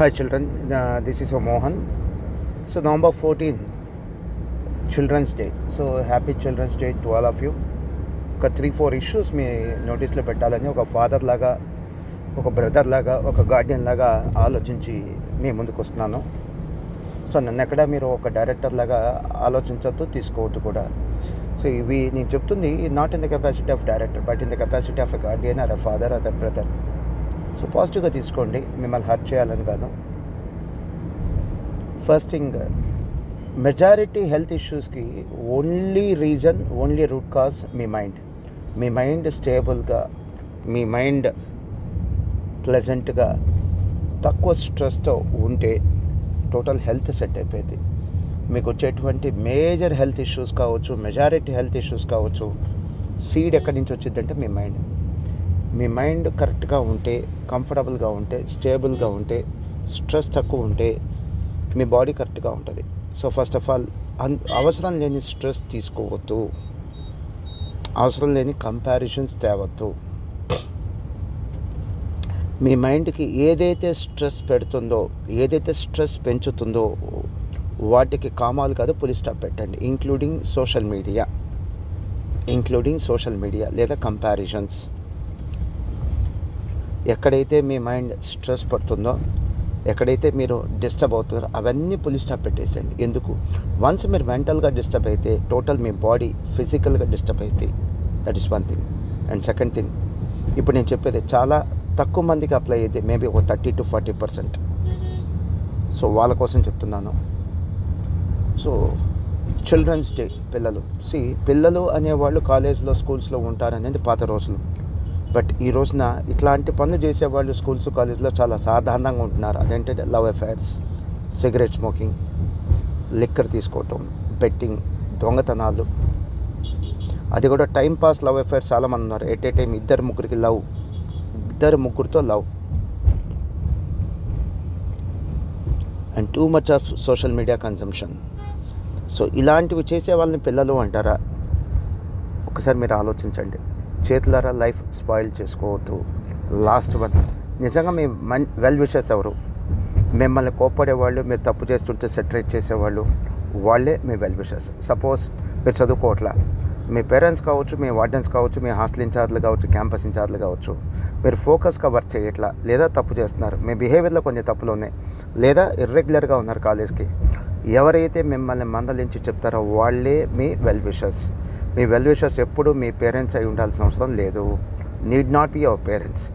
Hi children, this is Mohan. So November 14, Children's Day. So happy Children's Day to all of you. ఒక 3-4 issues మీ నోటీస్లో పెట్టాలని ఒక father లాగా, ఒక brother లాగా, ఒక గార్డియన్ లాగా ఆలోచించి మీ ముందుకు వస్తున్నాను. సో నన్ను ఎక్కడ మీరు ఒక డైరెక్టర్ లాగా ఆలోచించొద్దు, తీసుకోవద్దు కూడా. సో ఇవి నేను చెప్తుంది not in the capacity of director, but in the capacity of a guardian or a father or a brother. So పాజిటివ్గా తీసుకోండి, మిమ్మల్ని హర్ట్ చేయాలని కాదు. ఫస్ట్ థింగ్, మెజారిటీ హెల్త్ ఇష్యూస్కి only reason, only root cause మీ మైండ్ స్టేబుల్గా, మీ mind ప్లెజెంట్గా, తక్కువ స్ట్రెస్తో ఉంటే టోటల్ హెల్త్ సెట్ అయిపోయింది. మీకు వచ్చేటువంటి మేజర్ హెల్త్ ఇష్యూస్ కావచ్చు, మెజారిటీ హెల్త్ ఇష్యూస్ కావచ్చు, సీడ్ ఎక్కడి నుంచి వచ్చిందంటే మీ మైండ్ కరెక్ట్గా ఉంటే, కంఫర్టబుల్గా ఉంటే, స్టేబుల్గా ఉంటే, స్ట్రెస్ తక్కువ ఉంటే మీ బాడీ కరెక్ట్గా ఉంటుంది. సో ఫస్ట్ ఆఫ్ ఆల్ అవసరం లేని స్ట్రెస్ తీసుకోవద్దు, అవసరం లేని కంపారిజన్స్ తేవద్దు. మీ మైండ్కి ఏదైతే స్ట్రెస్ పెడుతుందో, ఏదైతే స్ట్రెస్ పెంచుతుందో వాటికి కామాలు కాదు పులి స్టాప్ పెట్టండి, ఇంక్లూడింగ్ సోషల్ మీడియా లేదా కంపారిజన్స్. ఎక్కడైతే మీ మైండ్ స్ట్రెస్ పడుతుందో, ఎక్కడైతే మీరు డిస్టర్బ్ అవుతున్నారో అవన్నీ పులి స్టాప్ పెట్టేసేయండి. ఎందుకు? వన్స్ మీరు మెంటల్గా డిస్టర్బ్ అయితే టోటల్ మీ బాడీ ఫిజికల్గా డిస్టర్బ్ అవుతాయి. That is one thing. And second thing, ఇప్పుడు నేను చెప్పేది చాలా తక్కువ మందికి అప్లై అయితే, మేబీ ఒక 30 to 40%. సో వాళ్ళ కోసం చెప్తున్నాను. సో చిల్డ్రన్స్ డే, పిల్లలు అనేవాళ్ళు కాలేజ్లో, స్కూల్స్లో ఉంటారనేది పాత రోజులు. బట్ ఈ రోజున ఇట్లాంటి పనులు చేసేవాళ్ళు స్కూల్స్, కాలేజ్లో చాలా సాధారణంగా ఉంటున్నారు. అదేంటంటే love affairs, cigarette smoking, liquor తీసుకోవటం, బెట్టింగ్, దొంగతనాలు. అది కూడా టైం పాస్ లవ్ అఫైర్స్ చాలామంది ఉన్నారు. ఎట్ ఏ టైం ఇద్దరు ముగ్గురితో love. And too much of social media consumption. So ఇలాంటివి చేసే వాళ్ళని పిల్లలు అంటారా? ఒకసారి మీరు ఆలోచించండి. చేతులారా లైఫ్ స్పాయిల్ చేసుకోవద్దు. లాస్ట్ వన్, నిజంగా మీ వెల్ విషర్స్ ఎవరు? మిమ్మల్ని కోప్పడేవాళ్ళు, మీరు తప్పు చేస్తుంటే సెటరేట్ చేసేవాళ్ళు, వాళ్ళే మీ వెల్ విషర్స్. సపోజ్ మీరు చదువుకోవట్లా, మీ పేరెంట్స్ కావచ్చు, మీ వార్డెన్స్ కావచ్చు, మీ హాస్టల్ ఇన్ఛార్జ్లు కావచ్చు, క్యాంపస్ ఇన్ఛార్జ్లు కావచ్చు, మీరు ఫోకస్గా వర్క్ చేయట్లా, లేదా తప్పు చేస్తున్నారు, మీ బిహేవియర్లో కొన్ని తప్పులు ఉన్నాయి, లేదా ఇర్రెగ్యులర్గా ఉన్నారు కాలేజ్కి, ఎవరైతే మిమ్మల్ని మందలించి చెప్తారో వాళ్ళే మీ వెల్ విషర్స్. మీ వెల్ విషర్స్ ఎప్పుడు మీ పేరెంట్స్ అయి ఉండాల్సిన అవసరం లేదు. Need not be our parents.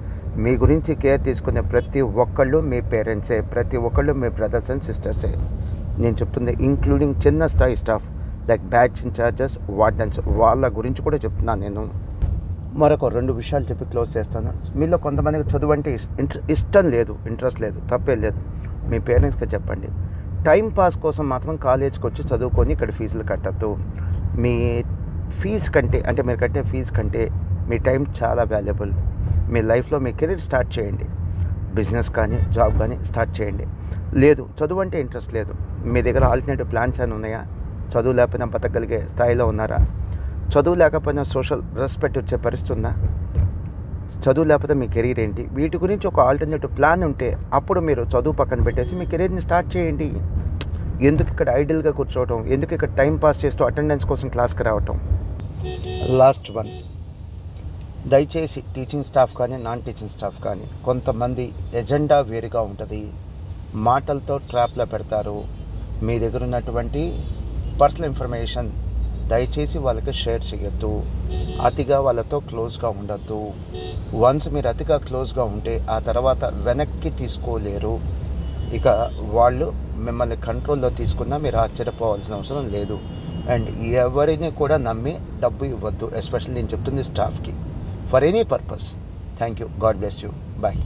మీ గురించి కేర్ తీసుకునే ప్రతి ఒక్కళ్ళు మీ పేరెంట్సే, ప్రతి ఒక్కళ్ళు మీ బ్రదర్స్ అండ్ సిస్టర్సే. నేను చెప్తుంది ఇంక్లూడింగ్ చిన్న స్థాయి staff like batch in-charges, wardens, వాళ్ళ గురించి కూడా చెప్తున్నాను. నేను మరొక 2 విషయాలు చెప్పి క్లోజ్ చేస్తాను. మీలో కొంతమందికి చదువు అంటే ఇష్టం లేదు, ఇంట్రెస్ట్ లేదు, తప్పే లేదు. మీ పేరెంట్స్కి చెప్పండి, టైం పాస్ కోసం మాత్రం కాలేజ్కి వచ్చి చదువుకొని ఇక్కడ ఫీజులు కట్టద్దు. మీ ఫీజు కంటే, అంటే మీరు కట్టే ఫీజు కంటే మీ టైం చాలా వాల్యుబుల్. మీ లైఫ్లో మీ కెరీర్ స్టార్ట్ చేయండి, బిజినెస్ కానీ జాబ్ కానీ స్టార్ట్ చేయండి. లేదు, చదువు అంటే ఇంట్రెస్ట్ లేదు, మీ దగ్గర ఆల్టర్నేటివ్ ప్లాన్స్ అని ఉన్నాయా? చదువు లేకపోయినా బతకగలిగే స్థాయిలో ఉన్నారా? చదువు లేకపోయినా సోషల్ రెస్పెక్ట్ వచ్చే పరిస్థితి ఉందా? చదువు లేకపోతే మీ కెరీర్ ఏంటి? వీటి గురించి ఒక ఆల్టర్నేటివ్ ప్లాన్ ఉంటే అప్పుడు మీరు చదువు పక్కన పెట్టేసి మీ కెరీర్ని స్టార్ట్ చేయండి. ఎందుకు ఇక్కడ ఐడియల్గా కూర్చోవటం? ఎందుకు ఇక్కడ టైం పాస్ చేస్తూ అటెండెన్స్ కోసం క్లాస్కి రావటం? లాస్ట్ వన్, దయచేసి టీచింగ్ స్టాఫ్ కానీ, నాన్ టీచింగ్ స్టాఫ్ కానీ, కొంతమంది ఎజెండా వేరుగా ఉంటుంది. మాటలతో ట్రాప్లో పెడతారు. మీ దగ్గర ఉన్నటువంటి పర్సనల్ ఇన్ఫర్మేషన్ దయచేసి వాళ్ళకి షేర్ చేయొద్దు. అతిగా వాళ్ళతో క్లోజ్గా ఉండొద్దు. వన్స్ మీరు అతిగా క్లోజ్గా ఉంటే ఆ తర్వాత వెనక్కి తీసుకోలేరు. ఇక వాళ్ళు మిమ్మల్ని కంట్రోల్లో తీసుకున్నా మీరు ఆశ్చర్యపోవాల్సిన అవసరం లేదు. అండ్ ఎవరిని కూడా నమ్మి డబ్బు ఇవ్వద్దు, ఎస్పెషల్లీ నేను చెప్తుంది స్టాఫ్కి, for any purpose. Thank you. God bless you. Bye.